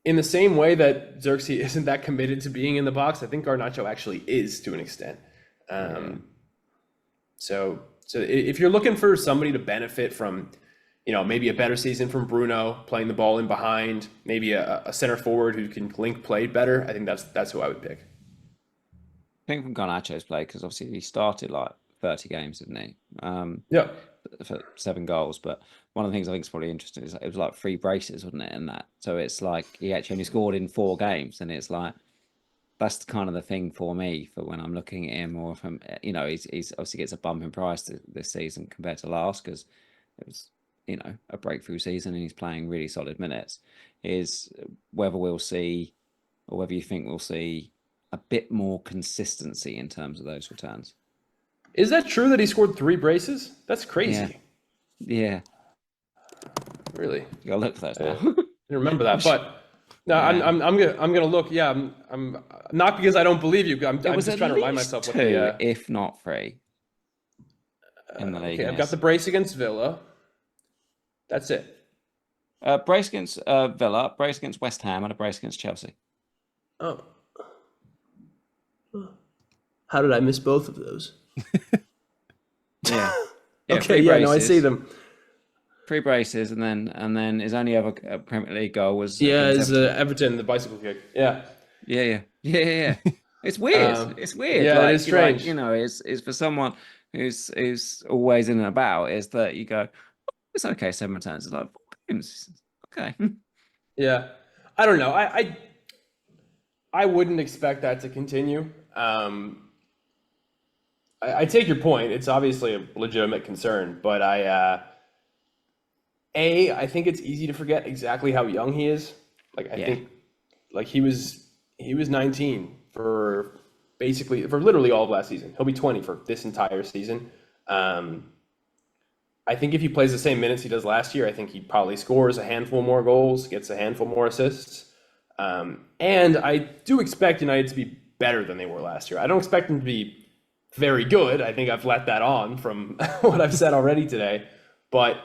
in the same way that Zirkzee isn't that committed to being in the box, I think Garnacho actually is to an extent. So if you're looking for somebody to benefit from, maybe a better season from Bruno, playing the ball in behind, maybe a center forward who can link play better, I think that's who I would pick. I think from Garnacho's play, because obviously he started like 30 games, didn't he? For 7 goals. But one of the things I think is probably interesting is it was like 3 braces, wasn't it? And that, so it's like he actually only scored in 4 games, and it's like that's kind of the thing for me for when I'm looking at him, or from he's obviously gets a bump in price this season compared to last because it was a breakthrough season and he's playing really solid minutes. Is whether we'll see, or whether you think we'll see a bit more consistency in terms of those returns. Is that true that he scored 3 braces? That's crazy. Yeah. Really? You gotta look for those now. I didn't remember that, but no, I'm gonna look. Yeah, I'm not because I don't believe you. I'm just trying to remind myself what 2, if not 3, in the league. Okay, I've got the brace against Villa. That's it. Brace against Villa, brace against West Ham, and a brace against Chelsea. Oh. How did I miss both of those? Yeah. Okay, yeah, no, I see them. 3 braces, and then his only other Premier League goal was is Everton, the bicycle kick. Yeah. Yeah. It's weird. It's weird. Yeah, like, it is strange. Like, it's for someone who's always in and about. Is that you go? Oh, it's okay. 7 returns. It's like 4 games. Okay. Yeah, I don't know. I wouldn't expect that to continue. I take your point. It's obviously a legitimate concern, but I think it's easy to forget exactly how young he is. Like I think, like he was 19 for literally all of last season. He'll be 20 for this entire season. I think if he plays the same minutes he does last year, I think he probably scores a handful more goals, gets a handful more assists. And I do expect United to be better than they were last year. I don't expect them to be very good. I think I've let that on from what I've said already today. But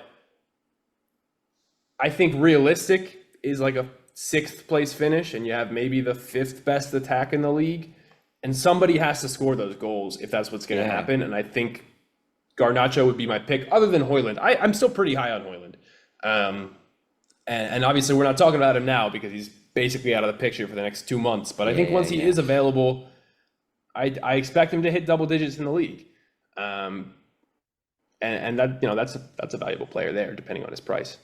I think realistic is like a 6th place finish, and you have maybe the 5th best attack in the league. And somebody has to score those goals if that's what's going to happen. And I think Garnacho would be my pick, other than Højlund. I'm still pretty high on Højlund. And obviously we're not talking about him now because he's basically out of the picture for the next 2 months. But I think once he is available, I expect him to hit double digits in the league. And that, that's a valuable player there, depending on his price.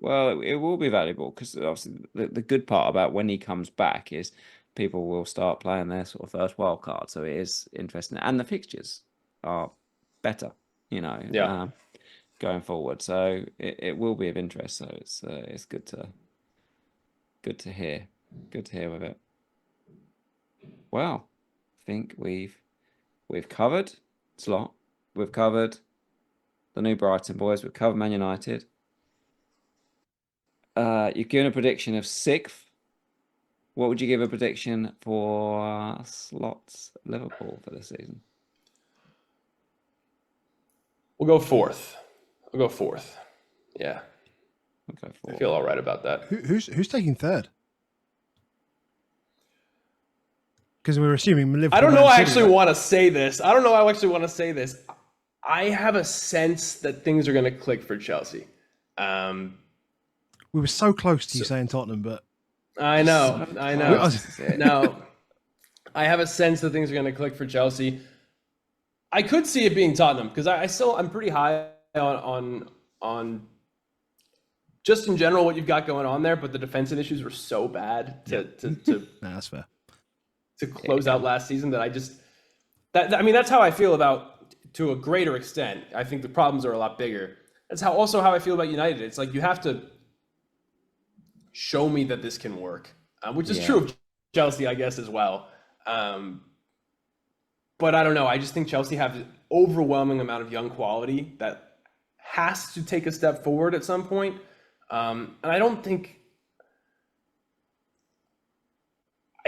Well, it will be valuable because obviously the good part about when he comes back is people will start playing their sort of first wild card. So it is interesting. And the fixtures are better, going forward. So it will be of interest. So it's good to hear. Good to hear with it. Well, I think we've covered Slot. We've covered the new Brighton boys. We've covered Man United. You've given a prediction of 6th. What would you give a prediction for Slot's Liverpool for this season? We'll go 4th. Yeah. Okay, 4th. I feel all right about that. Who's taking 3rd? Because we're assuming Liverpool. I don't know. I actually want to say this. I have a sense that things are going to click for Chelsea. We were so close to you saying Tottenham, but I know. No, I have a sense that things are going to click for Chelsea. I could see it being Tottenham because I'm pretty high on just in general what you've got going on there, but the defensive issues were so bad to that's fair. To close out last season that that's how I feel about, to a greater extent. I think the problems are a lot bigger. That's also how I feel about United. It's like you have to show me that this can work, which is true of Chelsea, I guess, as well. But I don't know. I just think Chelsea have an overwhelming amount of young quality that has to take a step forward at some point. And I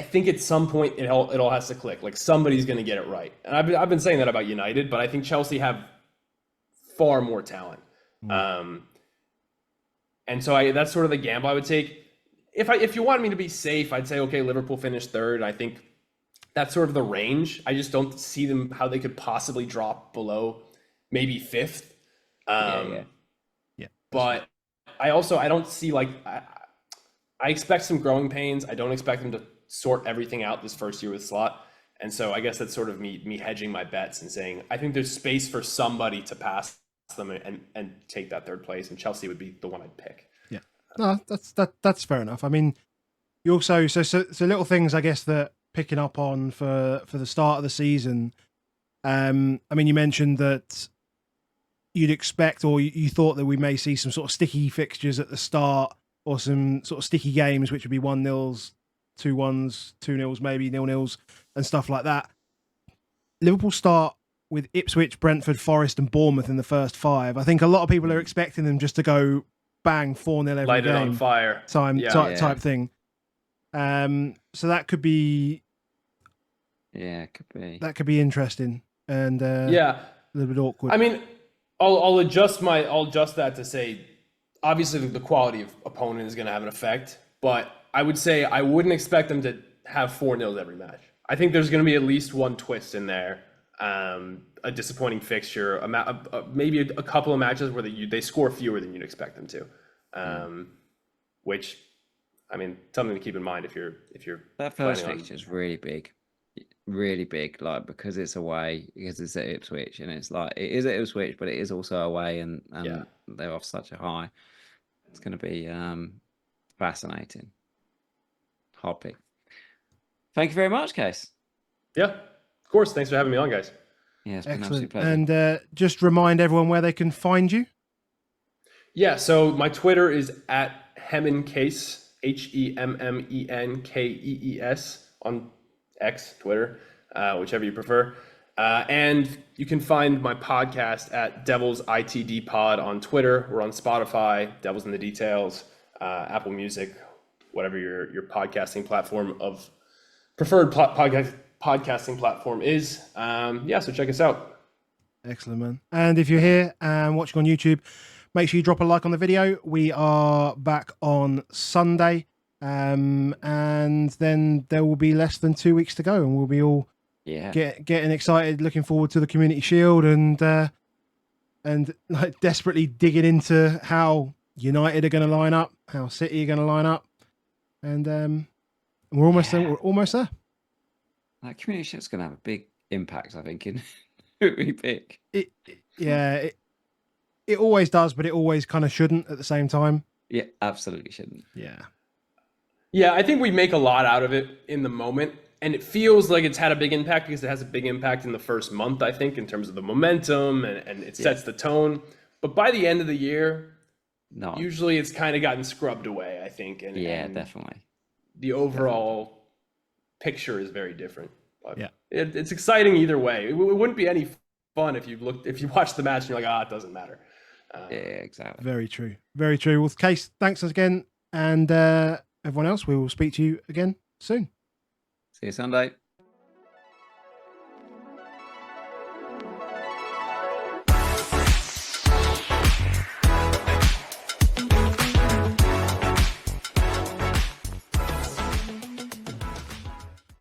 think at some point it all has to click. Like somebody's going to get it right. And I've been saying that about United, but I think Chelsea have far more talent. And so that's sort of the gamble I would take. If you want me to be safe, I'd say, okay, Liverpool finished 3rd. I think that's sort of the range. I just don't see them how they could possibly drop below maybe 5th. Yeah. But I don't see I expect some growing pains. I don't expect them to sort everything out this first year with Slot. And so I guess that's sort of me hedging my bets and saying, I think there's space for somebody to pass them and take that 3rd place. And Chelsea would be the one I'd pick. Yeah. No, that's fair enough. I mean, you also, so little things, I guess, that picking up on for the start of the season. I mean, you mentioned that you'd expect, or you thought that we may see some sort of sticky fixtures at the start, or some sort of sticky games, which would be 1-0s, 2-1s, 2-0s, maybe 0-0s, and stuff like that. Liverpool start with Ipswich, Brentford, Forest, and Bournemouth in the first 5. I think a lot of people are expecting them just to go bang 4-0 every Light game, it on fire, type thing. So that could be, it could be. That could be interesting and a little bit awkward. I mean, I'll adjust that to say, obviously the quality of opponent is going to have an effect, but I would say I wouldn't expect them to have 4-0 every match. I think there's going to be at least one twist in there. A disappointing fixture, maybe a couple of matches where they score fewer than you'd expect them to, which, I mean, something to keep in mind if you're that first fixture is really big, like because it's away, because it's at Ipswich, and it's like it is at Ipswich, but it is also away, and they're off such a high. It's going to be fascinating. Hard pick. Thank you very much, Kees. Yeah, of course. Thanks for having me on, guys. Yeah, it's been an Excellent. absolute pleasure. And just remind everyone where they can find you. Yeah, so my Twitter is at HemmenKees, HemmenKees on X, Twitter, whichever you prefer. And you can find my podcast at Devils ITD Pod on Twitter. We're on Spotify, Devils in the Details, Apple Music, whatever your podcasting platform of preferred podcasting platform is. So check us out. Excellent, man. And if you're here and watching on YouTube, make sure you drop a like on the video. We are back on Sunday, and then there will be less than 2 weeks to go, and we'll be all getting excited, looking forward to the Community Shield, and like desperately digging into how United are going to line up, how City are going to line up, and we're almost there. We're almost there. That Community Shield's going to have a big impact, I think, in who we pick. It always does, but it always kind of shouldn't at the same time. Yeah, absolutely shouldn't. Yeah, I think we make a lot out of it in the moment, and it feels like it's had a big impact because it has a big impact in the first month, I think, in terms of the momentum, and it sets the tone. But by the end of the year, usually it's kind of gotten scrubbed away, I think. And definitely. The overall picture is very different. But it's exciting either way. It wouldn't be any fun if you watched the match and you're like, it doesn't matter. Yeah, exactly. Very true. Very true. Well, Kees, thanks again. And everyone else, we will speak to you again soon. See you Sunday.